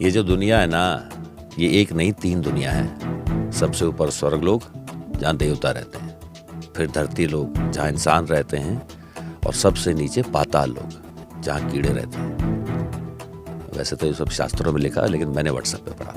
ये जो दुनिया है ना, ये एक नहीं 3 दुनिया है। सबसे ऊपर स्वर्गलोक जहाँ देवता रहते हैं, फिर धरती लोक जहाँ इंसान रहते हैं, और सबसे नीचे पाताल लोक जहाँ कीड़े रहते हैं। वैसे तो ये सब शास्त्रों में लिखा है, लेकिन मैंने व्हाट्सएप पे पढ़ा।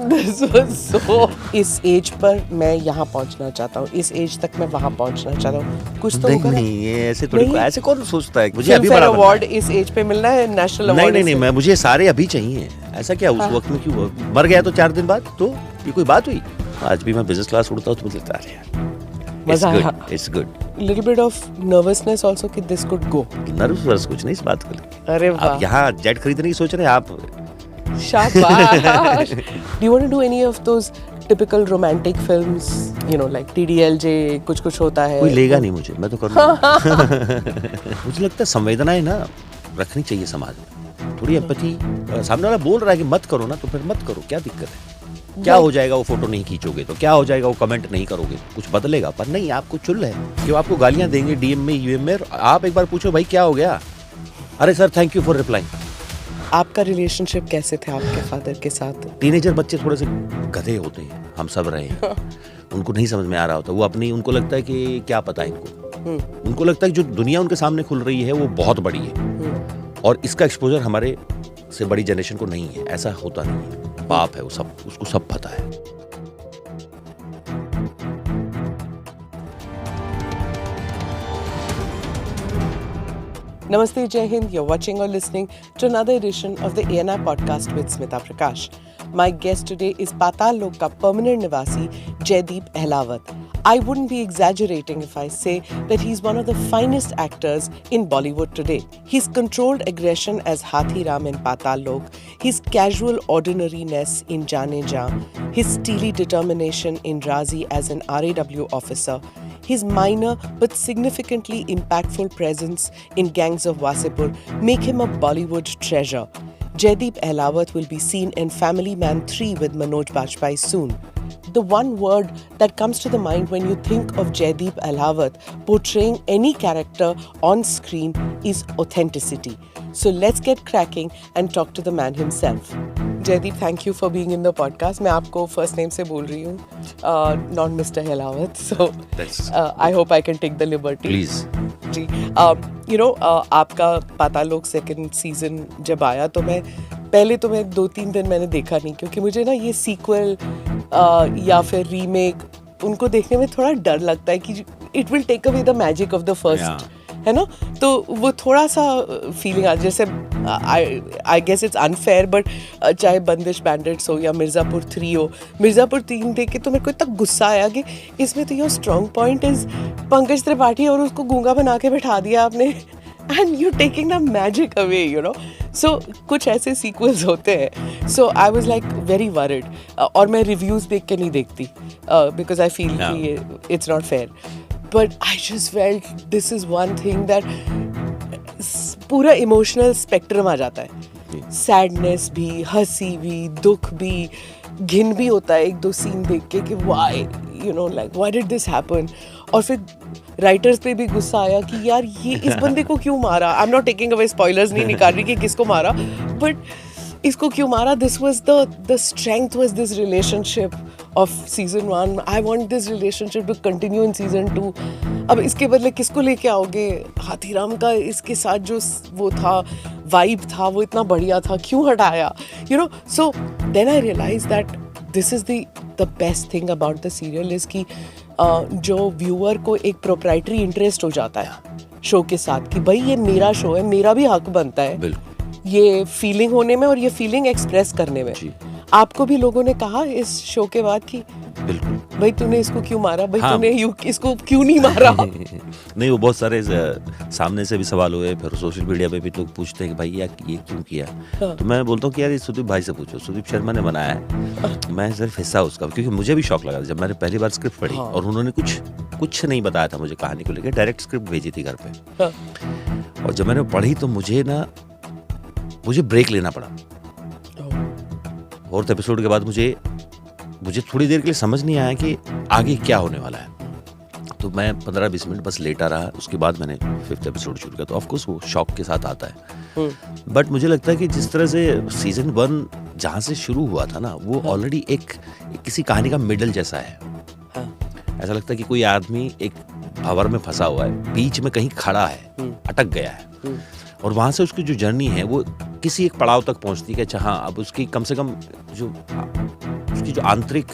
इस एज पर मैं यहाँ पहुँचना चाहता हूँ, इस एज तक मैं वहाँ पहुँचना चाहता हूँ, कुछ तो होगा ना? नहीं, ये ऐसे थोड़ी, ऐसे कौन सोचता है? मुझे अभी फिल्मफेयर बड़ा अवार्ड इस एज पे मिलना है, नेशनल अवार्ड? नहीं, मैं मुझे सारे अभी चाहिए। ऐसा क्या उस वक्त में क्यों? मर गया तो 4 दिन बाद, तो ये कोई बात हुई? आज भी मैं बिजनेस क्लास उड़ता हूँ तो मुझे लगता है मजा आया। It's good. Little bit of nervousness also कि दिस कुड गो। नर्वस कुछ नहीं इस बात को लेकर। अरे वाह, आप यहाँ जेट खरीदने की सोच रहे हैं आप? शाबाश। Do you want to do any of those typical romantic films, you know, like TDLJ, कुछ होता है? कोई लेगा नहीं मुझे, मैं तो करूँगा। मुझे लगता है संवेदनाएं ना रखनी चाहिए समाज में, थोड़ी एम्पैथी। सामने वाला बोल रहा है कि मत करो ना, तो फिर मत करो, क्या दिक्कत है? क्या हो जाएगा वो फोटो नहीं खींचोगे तो? क्या हो जाएगा वो कमेंट नहीं करोगे? कुछ बदलेगा? पर नहीं, आपको चुल है कि आपको गालियां देंगे DM में, UM में। आप एक बार पूछो भाई क्या हो गया? अरे sir thank you for replying. आपका रिलेशनशिप कैसे थे आपके फादर के साथ? टीनेजर बच्चे थोड़े से गधे होते हैं, हम सब रहे हैं। उनको नहीं समझ में आ रहा होता, वो अपनी, उनको लगता है कि क्या पता है इनको। उनको लगता है कि जो दुनिया उनके सामने खुल रही है वो बहुत बड़ी है, और इसका एक्सपोजर हमारे से बड़ी जनरेशन को नहीं है। ऐसा होता नहीं है, पाप है वो, सब उसको सब पता है। Namaste, Jai Hind. You're watching or listening to another edition of the ANI podcast with Smita Prakash. My guest today is Patal Lok ka permanent nivasi, Jaideep Ahlawat. I wouldn't be exaggerating if I say that he's one of the finest actors in Bollywood today. His controlled aggression as Hathi Ram in Patal Lok, his casual ordinariness in Jaane Jaan, his steely determination in Razi as an RAW officer, his minor but significantly impactful presence in Gangs of Wasipur make him a Bollywood treasure. Jaideep Ahlawat will be seen in Family Man 3 with Manoj Bajpayee soon. The one word that comes to the mind when you think of Jaideep Ahlawat portraying any character on screen is authenticity. So let's get cracking and talk to the man himself. Jaideep, thank you for being in the podcast. मैं आपको first name से बोल रही हूँ, not Mr. Ahlawat. So I hope I can take the liberty. Please. Ji, you know, आपका पाताल लोक second season जब आया तो मैं 2-3 दिन मैंने देखा नहीं, क्योंकि मुझे ना ये सीक्वल या फिर रीमेक उनको देखने में थोड़ा डर लगता है कि it will take away the magic of the first, है ना? तो वो थोड़ा सा फीलिंग आ, जैसे I guess it's unfair, but चाहे बंदिश बैंडिट्स हो या मिर्ज़ापुर 3 हो, मिर्ज़ापुर 3 देख के तो मेरे को इतना गुस्सा आया कि इसमें तो your strong point is Pankaj Tripathi, और उसको गूंगा बना के बैठा दिया आपने, and you taking the magic away, you know. So कुछ ऐसे सीक्वल्स होते हैं. So I was like very worried, और मैं रिव्यूज़ देख के नहीं देखती बिकॉज आई फील कि it's not fair. But I just felt this is one thing that पूरा इमोशनल स्पेक्ट्रम आ जाता है. सैडनेस भी, हंसी भी, दुख भी, घिन भी होता है 1-2 सीन देख के कि why, you know, like why did this happen. और फिर राइटर्स पे भी गुस्सा आया कि यार ये इस बंदे को क्यों मारा. I am not taking away spoilers, नहीं निकाल रही कि किसको मारा, बट इसको क्यों मारा. This was the strength was this relationship of season 1. I want this relationship to continue in season 2. अब इसके बदले किसको लेके आओगे? हाथीराम का इसके साथ जो वो था, वाइब था, वो इतना बढ़िया था, क्यों हटाया, you know. So then I realize that this is the best thing about the serial is कि जो व्यूअर को एक प्रोप्राइटरी इंटरेस्ट हो जाता है शो के साथ कि भाई ये मेरा शो है, मेरा भी हक बनता है ये फीलिंग होने में और ये फीलिंग एक्सप्रेस करने में. आपको भी लोगों ने कहा इस शो के बाद कि बिल्कुल भाई तूने इसको क्यों मारा, भाई तूने इसको क्यों नहीं मारा? नहीं, वो बहुत सारे सामने से भी सवाल हुए, फिर सोशल मीडिया पे भी लोग पूछते हैं कि भाई यार ये क्यों किया. तो मैं बोलता हूँ कि यार ये सुदीप भाई से पूछो, सुदीप शर्मा ने बनाया है, मैं सिर्फ हिस्सा उसका. क्योंकि मुझे भी शौक लगा जब मैंने पहली बार स्क्रिप्ट पढ़ी और उन्होंने कुछ नहीं बताया था मुझे कहानी को लेकर, डायरेक्ट स्क्रिप्ट भेजी थी घर पे. और जब मैंने पढ़ी तो मुझे ब्रेक लेना पड़ा. फोर्थ एपिसोड के बाद मुझे थोड़ी देर के लिए समझ नहीं आया कि आगे क्या होने वाला है. तो मैं 15-20 मिनट बस लेटा रहा. उसके बाद मैंने 5th एपिसोड शुरू किया. तो ऑफकोर्स वो शॉक के साथ आता है. बट मुझे लगता है कि जिस तरह से सीजन 1 जहाँ से शुरू हुआ था ना वो ऑलरेडी एक किसी कहानी का मिडल जैसा है। ऐसा लगता है कि कोई आदमी एक भंवर में फंसा हुआ है, बीच में कहीं खड़ा है, अटक गया है, और वहां से उसकी जो जर्नी है वो किसी एक पड़ाव तक पहुंचती है कि अच्छा हाँ अब उसकी कम से कम जो उसकी जो आंतरिक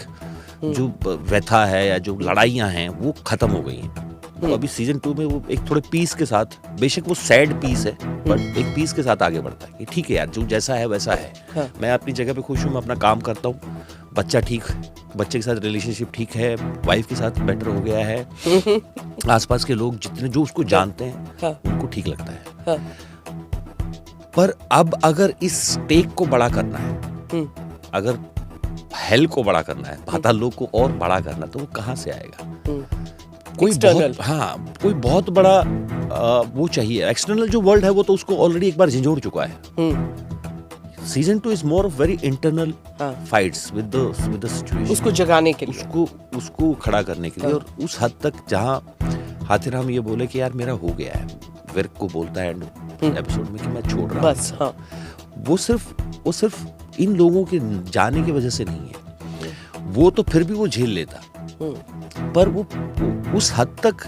जो व्यथा है या जो लड़ाइयाँ हैं वो खत्म हो गई हैं। तो अभी सीजन 2 में वो एक थोड़े पीस के साथ, बेशक वो सैड पीस है पर एक पीस के साथ आगे बढ़ता है कि ठीक है यार जो जैसा है वैसा है। मैं अपनी जगह पे खुश हूँ, मैं अपना काम करता हूँ, बच्चा ठीक, बच्चे के साथ रिलेशनशिप ठीक है, वाइफ के साथ बेटर हो गया है, आसपास के लोग जितने जो उसको जानते हैं उनको ठीक लगता है। पर अब अगर इस टेक को बड़ा करना है, अगर हेल को बड़ा करना है, पाताल लोक को और बड़ा करना है, तो वो कहाँ से आएगा? कोई बहुत बड़ा वो चाहिए। एक्सटर्नल जो वर्ल्ड है वो तो उसको ऑलरेडी एक बार झंझोड़ चुका है। Season 2 is more of very internal fights with the situation, उसको जगाने के लिए, उसको खड़ा करने के लिए। और उस हद तक जहाँ हाथीराम ये बोले कि यार मेरा हो गया है, विर्क को बोलता है एंड एपिसोड में कि मैं छोड़ रहा हूँ बस। वो सिर्फ इन लोगों के जाने की वजह से नहीं है, वो तो फिर भी वो झेल लेता, पर वो उस हद तक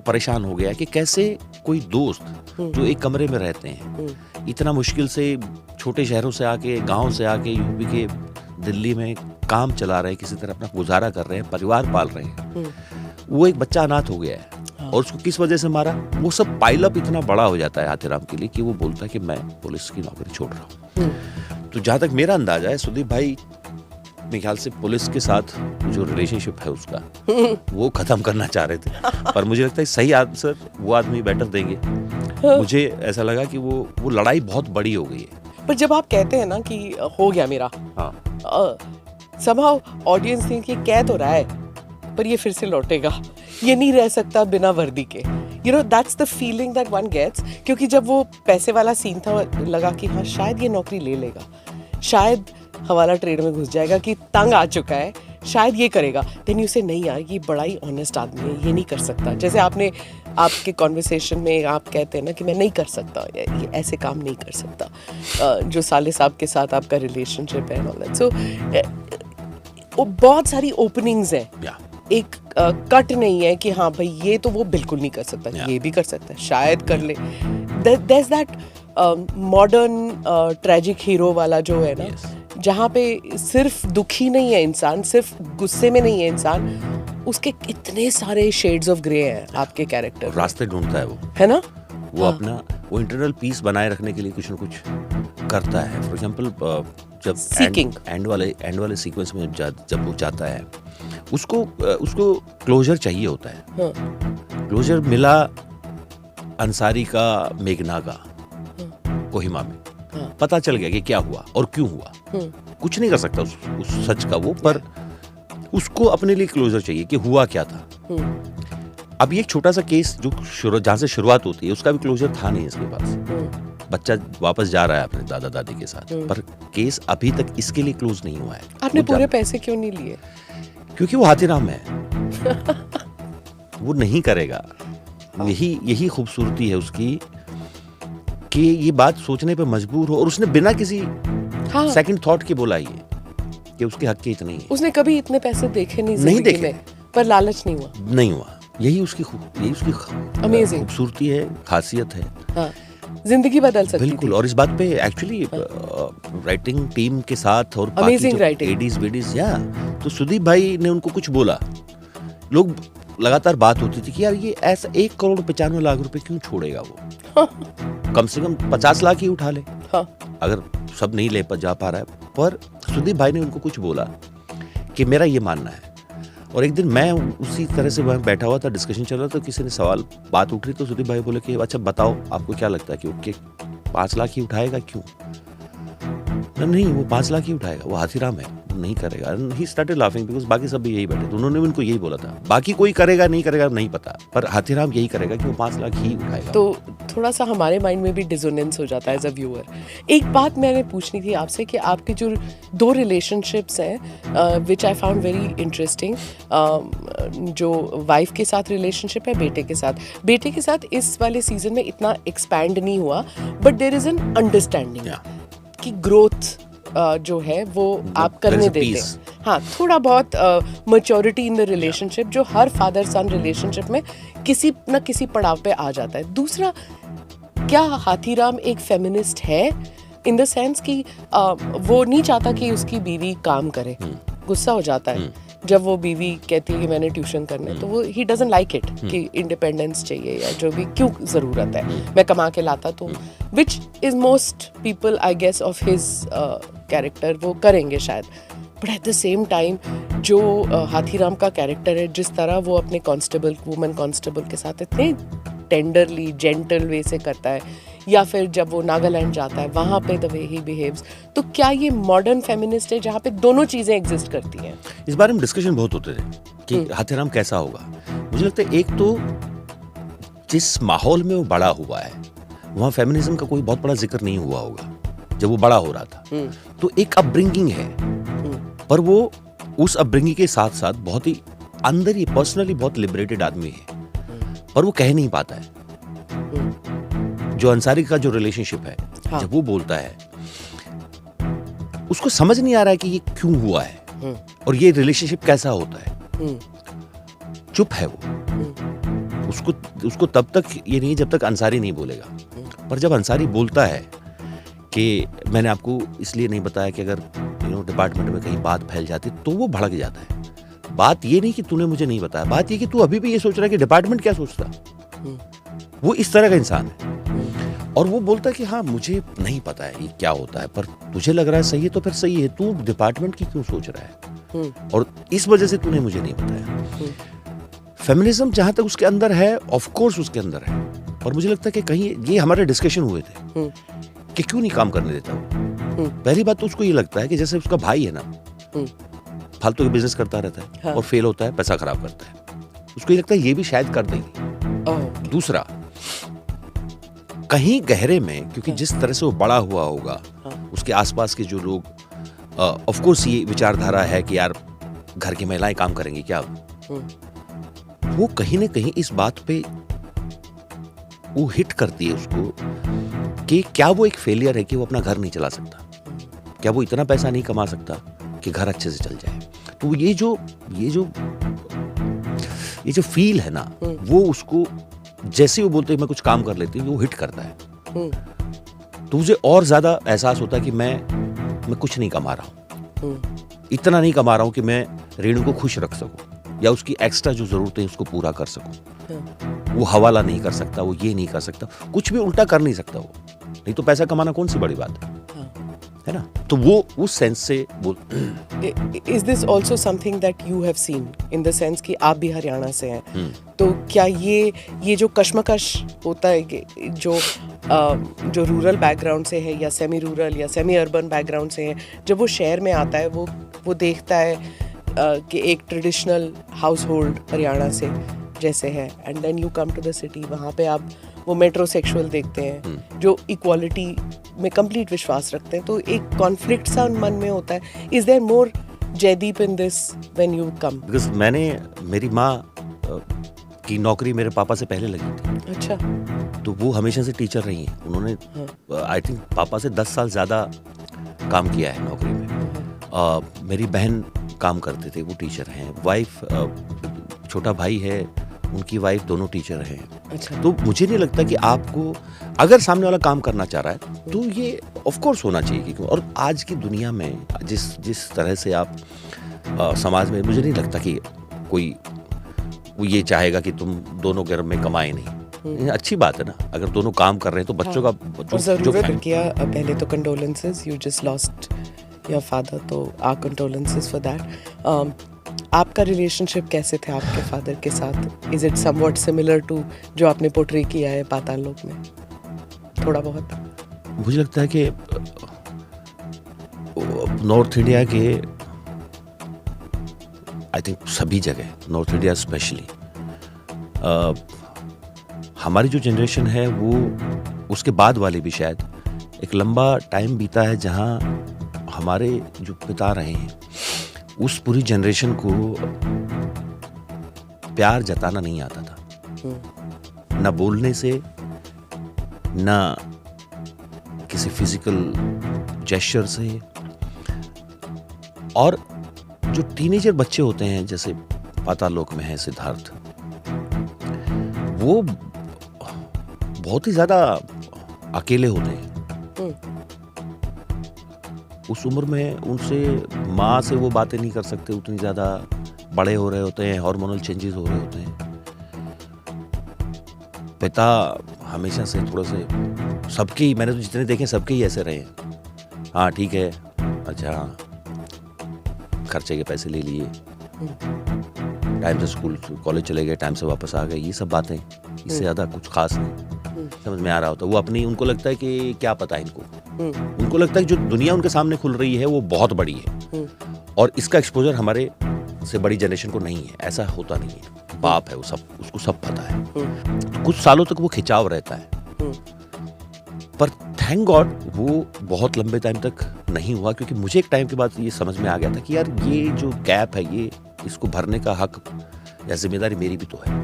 परेशान हो गया कि कैसे कोई दोस्त जो एक कमरे में रहते हैं, इतना मुश्किल से छोटे शहरों से आके, गांव से आके यूपी के दिल्ली में काम चला रहे हैं, किसी तरह अपना गुजारा कर रहे हैं, परिवार पाल रहे हैं, वो एक बच्चा अनाथ हो गया है। और उसको किस वजह से मारा, वो सब पाइल अप इतना बड़ा हो जाता है हाथीराम के लिए कि वो बोलता है कि मैं पुलिस की नौकरी छोड़ रहा हूँ। तो जहाँ तक मेरा अंदाजा है, सुदीप भाई मेरे ख्याल से पुलिस के साथ जो रिलेशनशिप है उसका वो खत्म करना चाह रहे थे, पर मुझे लगता है सही आंसर वो आदमी बेटर देंगे। मुझे ऐसा लगा कि वो लड़ाई बहुत बड़ी हो गई है। पर जब आप कहते हैं ना कि हो गया मेरा, somehow ऑडियंस थिंक ये कह तो रहा है पर ये फिर से लौटेगा, ये नहीं रह सकता बिना वर्दी के। You know, that's the feeling that one gets। क्योंकि जब वो पैसे वाला सीन था, लगा कि हाँ शायद ये नौकरी ले लेगा, शायद हवाला ट्रेड में घुस जाएगा कि तंग आ चुका है, शायद ये करेगा। देन यू से नहीं यार ये बड़ा ही ऑनेस्ट आदमी है, ये नहीं कर सकता। जैसे आपके कॉन्वर्सेशन में आप कहते हैं ना कि मैं नहीं कर सकता, ये ऐसे काम नहीं कर सकता, जो साले साहब के साथ आपका रिलेशनशिप है ऑल दैट। सो वो बहुत सारी ओपनिंग्स हैं, एक कट नहीं है कि हाँ भाई ये तो वो बिल्कुल नहीं कर सकता, ये भी कर सकता है, शायद कर ले। there's that modern tragic hero वाला जो है ना, जहाँ पे सिर्फ दुखी नहीं है इंसान, सिर्फ गुस्से में नहीं है इंसान, उसके कितने सारे शेड्स ऑफ ग्रे हैं आपके कैरेक्टर, रास्ते ढूंढता है वो, है ना? वो अपना वो इंटरनल पीस बनाए रखने के लिए कुछ न कुछ करता है। फॉर एग्जांपल जब एंड वाले सीक्वेंस में जब वो जाता है, उसको क्लोजर चाहिए होता है। क्लोजर मिला अंसारी का, मेघना का, कोहिमा में पता चल गया कि क्या हुआ और क्यों हुआ। कुछ नहीं कर सकता उस सच का वो, पर उसको अपने लिए क्लोजर चाहिए कि हुआ क्या था। अब ये एक छोटा सा केस जो जहाँ से शुरुआत होती है, उसका भी क्लोजर था नहीं इसके पास। बच्चा वापस जा रहा है अपने दादा दादी के साथ, पर केस अभी तक इसके लिए क्लोज नहीं हुआ है। आपने पूरे पैसे क्यों नहीं लिए? क्योंकि वो हाथीराम है। वो नहीं करेगा। यही खूबसूरती है उसकी कि ये बात सोचने पे मजबूर हो, और उसने बिना किसी सेकंड थॉट के बोला ये कि उसके हक के इतने ही। उसने कभी इतने पैसे देखे नहीं देखे, पर लालच नहीं हुआ। यही उसकी अमेजिंग खूबसूरती है, खासियत है। जिंदगी बदल सकती बिल्कुल। और इस बात पे एक्चुअली राइटिंग टीम के साथ और एडीज वेडीज, या तो सुदीप भाई ने उनको कुछ बोला, लोग लगातार बात होती थी कि यार ये ऐसा 1,95,00,000 रुपए क्यों छोड़ेगा वो, कम से कम 50 लाख ही उठा ले, अगर सब नहीं ले जा पा रहा है। पर सुदीप भाई ने उनको कुछ बोला कि मेरा ये मानना है। और एक दिन मैं उसी तरह से वहाँ बैठा हुआ था, डिस्कशन चल रहा था, तो किसी ने बात उठ रही, तो सुदीप भाई बोले कि अच्छा बताओ आपको क्या लगता है कि ओके 5 लाख ही उठाएगा, क्यों? नहीं, वो 5 लाख ही उठाएगा, वो हाथीराम है, वो नहीं करेगा। ही स्टार्टेड लाफिंग बिकॉज बाकी सब भी यही बैठे थे, उन्होंने भी उनको यही बोला था। बाकी कोई करेगा नहीं करेगा नहीं पता, पर हाथीराम यही करेगा कि वो 5 लाख ही उठाएगा। तो थोड़ा सा हमारे माइंड में भी डिसोनेंस हो जाता है एज अ व्यूअर। एक बात मैंने पूछनी थी आपसे कि आपकी जो 2 रिलेशनशिप्स हैं विच आई फाउंड वेरी इंटरेस्टिंग, जो वाइफ के साथ रिलेशनशिप है, बेटे के साथ इस वाले सीजन में इतना एक्सपैंड नहीं हुआ, but there is an understanding कि ग्रोथ जो है वो आप there is करने a देते peace. हैं। हाँ, थोड़ा बहुत मैच्योरिटी इन द रिलेशनशिप जो हर फादर सन रिलेशनशिप में किसी न किसी पड़ाव पे आ जाता है। दूसरा, क्या हाथीराम एक फेमिनिस्ट है इन द सेंस कि वो नहीं चाहता कि उसकी बीवी काम करे, गुस्सा हो जाता है जब वो बीवी कहती है कि मैंने ट्यूशन करना है, तो वो ही डजंट लाइक इट कि इंडिपेंडेंस चाहिए या जो भी, क्यों ज़रूरत है, मैं कमा के लाता तो, which is most people I guess of his character वो करेंगे शायद। But at the same time जो हाथीराम का कैरेक्टर है, जिस तरह वो अपने कांस्टेबल, वुमेन कांस्टेबल के साथ इतने टेंडरली जेंटल वे से करता है, या फिर जब वो नागालैंड जाता है वहाँ पे द वे ही बिहेव्स, तो क्या ये मॉडर्न फेमिनिस्ट है जहाँ पे दोनों चीज़ें एग्जिस्ट करती हैं? इस बारे में डिस्कशन बहुत होते थे कि हाथीराम कैसा होगा। मुझे लगता है एक तो जिस माहौल में वो बड़ा हुआ है वहाँ फेमिनिज्म का कोई बहुत बड़ा जिक्र नहीं हुआ होगा जब वो बड़ा हो रहा था। तो एक अपब्रिंगिंग है, पर वो उस अपब्रिंगिंग के साथ साथ बहुत ही अंदर ही पर्सनली बहुत लिबरेटेड आदमी है, पर वो कह नहीं पाता है। जो अंसारी का जो रिलेशनशिप है, हाँ। जब वो बोलता है उसको समझ नहीं आ रहा है कि ये क्यों हुआ है और ये रिलेशनशिप कैसा होता है। चुप है वो, उसको तब तक ये नहीं जब तक अंसारी नहीं बोलेगा। पर जब अंसारी बोलता है कि मैंने आपको इसलिए नहीं बताया कि अगर डिपार्टमेंट में कहीं बात फैल जाती, तो वो भड़क जाता है। बात ये नहीं कि तूने मुझे नहीं बताया, बात ये कि तू अभी भी ये सोच रहा है कि डिपार्टमेंट क्या सोचता। वो इस तरह का इंसान है और वो बोलता है कि हाँ मुझे नहीं पता है ये क्या होता है, पर तुझे लग रहा है सही है तो फिर सही है, तू डिपार्टमेंट की क्यों सोच रहा है और इस वजह से तूने मुझे नहीं बताया। फेमिनिज्म जहां तक उसके अंदर है, ऑफ कोर्स उसके अंदर है, और मुझे लगता है कि कहीं ये हमारे डिस्कशन हुए थे कि क्यों नहीं काम करने देता वो। पहली बात तो उसको ये लगता है कि जैसे उसका भाई है ना, फालतू का बिजनेस करता रहता है, हाँ। और फेल होता है, पैसा खराब करता है, उसको ये लगता है ये भी शायद कर देगी। दूसरा, कहीं गहरे में, क्योंकि जिस तरह से वो बड़ा हुआ होगा, उसके आसपास के जो लोग, ऑफ कोर्स ये विचारधारा है कि यार घर की महिलाएं काम करेंगी क्या, वो कहीं ना कहीं इस बात पे वो हिट करती है उसको कि क्या वो एक फेलियर है कि वो अपना घर नहीं चला सकता, क्या वो इतना पैसा नहीं कमा सकता कि घर अच्छे से चल जाए। तो ये जो फील है ना, वो उसको जैसे वो बोलते हैं मैं कुछ काम कर लेती हूँ, वो हिट करता है। तो मुझे और ज्यादा एहसास होता है कि मैं कुछ नहीं कमा रहा हूँ, इतना नहीं कमा रहा हूँ कि मैं रेणु को खुश रख सकूं या उसकी एक्स्ट्रा जो जरूरतें उसको पूरा कर सकूं। वो हवाला नहीं कर सकता, वो ये नहीं कर सकता, कुछ भी उल्टा कर नहीं सकता वो, नहीं तो पैसा कमाना कौन सी बड़ी बात है ना। तो वो उस सेंस से वो is this also something that you have seen in the sense कि आप भी हरियाणा से हैं, तो क्या ये जो कश्मकश होता है कि जो रूरल बैकग्राउंड से है या सेमी रूरल या सेमी अर्बन बैकग्राउंड से है, जब वो शहर में आता है, वो देखता है कि एक ट्रेडिशनल हाउस होल्ड हरियाणा से जैसे है, and then you come to the city, वहाँ पे आप वो मेट्रोसेक्सुअल देखते हैं जो इक्वालिटी में कंप्लीट विश्वास रखते हैं, तो एक कॉन्फ्लिक्ट सा मन में होता है। Is there more Jaideep in this when you come? Because मेरी माँ की नौकरी मेरे पापा से पहले लगी थी। अच्छा। तो वो हमेशा से टीचर रही हैं, उन्होंने आई थिंक पापा से 10 साल ज़्यादा काम किया है नौकरी में। मेरी बहन काम करते थे, वो टीचर हैं, वाइफ, छोटा भाई है, उनकी वाइफ, दोनों टीचर हैं। अच्छा। तो मुझे नहीं लगता कि आपको अगर सामने वाला काम करना चाह रहा है तो ये ऑफ कोर्स होना चाहिए, क्योंकि और आज की दुनिया में जिस तरह से आप समाज में, मुझे नहीं लगता कि कोई वो ये चाहेगा कि तुम दोनों घर में कमाए नहीं। अच्छी बात है ना, अगर दोनों काम कर रहे हैं तो बच्चों हाँ। का जरूरत किया। पहले तो condolences, you just lost your father, तो आवर कंडोलेंसेस फॉर दैट। आपका रिलेशनशिप कैसे थे आपके फादर के साथ? Is it somewhat similar to जो आपने पोर्ट्रे किया है पाताल लोक में? थोड़ा बहुत। मुझे लगता है कि नॉर्थ इंडिया के, आई थिंक सभी जगह, नॉर्थ इंडिया स्पेशली, हमारी जो जनरेशन है वो, उसके बाद वाले भी शायद, एक लंबा टाइम बीता है जहां हमारे जो पिता रहे हैं उस पूरी जनरेशन को प्यार जताना नहीं आता था, ना बोलने से, ना किसी फिजिकल जेस्चर से, और जो टीनेजर बच्चे होते हैं जैसे पाताल लोक में है सिद्धार्थ, वो बहुत ही ज्यादा अकेले होते हैं। उस उम्र में उनसे माँ से वो बातें नहीं कर सकते, उतनी ज्यादा बड़े हो रहे होते हैं, हार्मोनल चेंजेस हो रहे होते हैं। पिता हमेशा से थोड़े से, सबके ही, मैंने तो जितने देखे सबके ही ऐसे रहे हैं। हाँ ठीक है, अच्छा हाँ, खर्चे के पैसे ले लिए, टाइम से स्कूल कॉलेज चले गए, टाइम से वापस आ गए, ये सब बातें, इससे ज़्यादा कुछ खास नहीं समझ में आ रहा होता। वो अपनी, उनको लगता है कि क्या पता है इनको, उनको लगता है कि जो दुनिया उनके सामने खुल रही है वो बहुत बड़ी है और इसका एक्सपोजर हमारे से बड़ी जनरेशन को नहीं है। ऐसा होता नहीं है, बाप है वो, सब उसको सब पता है। तो कुछ सालों तक वो खिंचाव रहता है, पर थैंक गॉड वो बहुत लंबे टाइम तक नहीं हुआ, क्योंकि मुझे एक टाइम के बाद ये समझ में आ गया था कि यार ये जो गैप है, ये इसको भरने का हक या जिम्मेदारी मेरी भी तो है।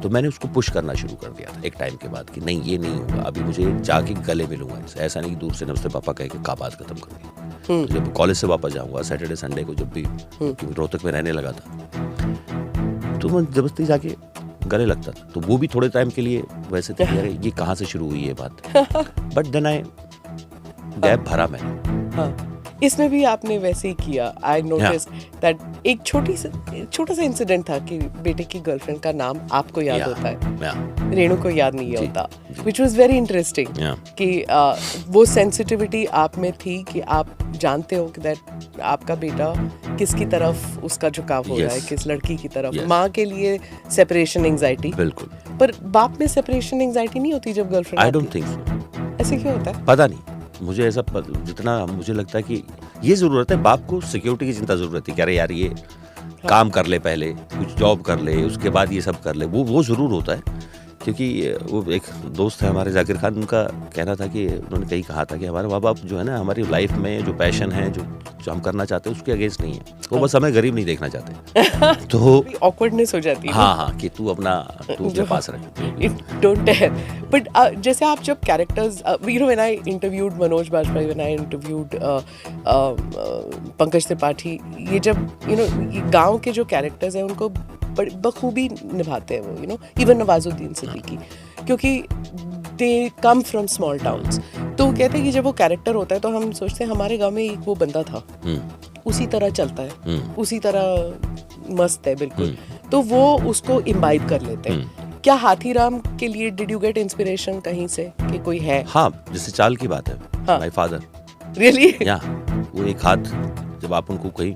तो मैंने उसको पुश करना शुरू कर दिया था एक टाइम के बाद कि नहीं ये नहीं होगा, अभी मुझे जाके गले मिलूंगा इनसे। ऐसा नहीं कि दूर से नमस्ते पापा कह के का बात खत्म कर दी। तो जब कॉलेज से वापस जाऊंगा सैटरडे संडे को, जब भी क्योंकि रोहतक में रहने लगा था, तो मैं जबरदस्ती जाके गले लगता था। तो वो भी थोड़े टाइम के लिए वैसे थे, अरे ये कहाँ से शुरू हुई ये बात, बट देन आई गैप भरा मैंने। इसमें भी आपने वैसे ही किया। आई नोटिस दैट एक छोटा सा इंसिडेंट था कि बेटे की गर्लफ्रेंड का नाम आपको याद होता है, रेणु को याद नहीं होता, विच वाज वेरी इंटरेस्टिंग कि वो सेंसिटिविटी आप में थी कि आप जानते हो कि दैट आपका बेटा किसकी तरफ उसका झुकाव हो रहा है, किस लड़की की तरफ। माँ के लिए सेपरेशन एंजाइटी, बिल्कुल, पर बाप में सेपरेशन एंजाइटी नहीं होती जब girlfriend? I don't think so. ऐसे क्यों होता है पता नहीं, मुझे ऐसा जितना मुझे लगता है कि ये जरूरत है, बाप को सिक्योरिटी की चिंता जरूरत है कि अरे यार ये काम कर ले, पहले कुछ जॉब कर ले, उसके बाद ये सब कर ले, वो जरूर होता है। क्योंकि वो एक दोस्त है हमारे जाकिर खान, उनका कहना था कि उन्होंने कहीं कहा था कि हमारे माँ बाप जो है ना, हमारी लाइफ में जो पैशन है, जो हम करना चाहते हैं उसके अगेंस्ट नहीं है, वो बस हमें गरीब नहीं देखना चाहते। तो ऑकवर्डनेस हो जाती है। हाँ, कि तू अपने पास रख, डोंट टेल। बट जैसे आप जब characters, you know when I interviewed Manoj Bajpayee, when I interviewed Pankaj Tripathi, ये जब ये गांव के जो कैरेक्टर्स हैं उनको बखूबी निभाते हैं वो, इवन नवाजुद्दीन सिद्दीकी, क्योंकि दे कम फ्रॉम स्मॉल टाउन्स। तो कहते हैं कि जब वो कैरेक्टर होता है तो हम सोचते हैं हमारे गांव में एक वो बंदा था, उसी तरह चलता है, उसी तरह मस्त है बिल्कुल, तो वो उसको इम्बाइब कर लेते हैं। क्या हाथीराम के लिए डिड यू गेट इंस्पिरेशन कहीं से कि कोई है? हाँ, जैसे चाल की बात है, माय फादर रियली, वो एक हाथ, जब आप उनको कहीं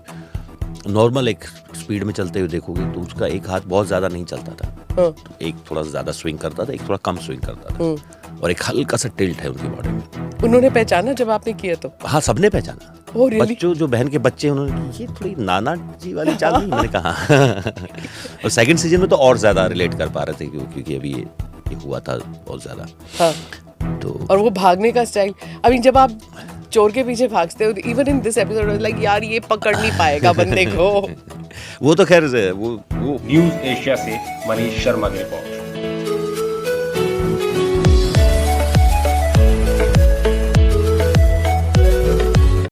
नॉर्मल एक स्पीड में चलते हुए देखोगे तो उसका एक हाथ बहुत ज्यादा नहीं चलता था, तो एक थोड़ा ज्यादा स्विंग करता था, एक थोड़ा कम स्विंग करता था, और एक हल्का सा टिल्ट है उनकी बॉडी में। उन्होंने पहचाना जब आपने किया तो? हाँ, सबने पहचाना। really? बच्चों, जो बहन के बच्चे, उन्होंने ये थोड़ी नाना जी वाली चाल नहीं, मैंने कहा। और सेकंड सीजन में तो और ज्यादा रिलेट कर पा रहे थे क्योंकि अभी ये हुआ था बहुत ज्यादा। तो और वो भागने का स्टाइल, अभी जब आप चोर के पीछे भागते हो, even in this episode like यार ये पकड़ नहीं पाएगा बंदे को। वो तो खैर वो न्यूज़ एशिया से मनीष शर्मा की रिपोर्ट।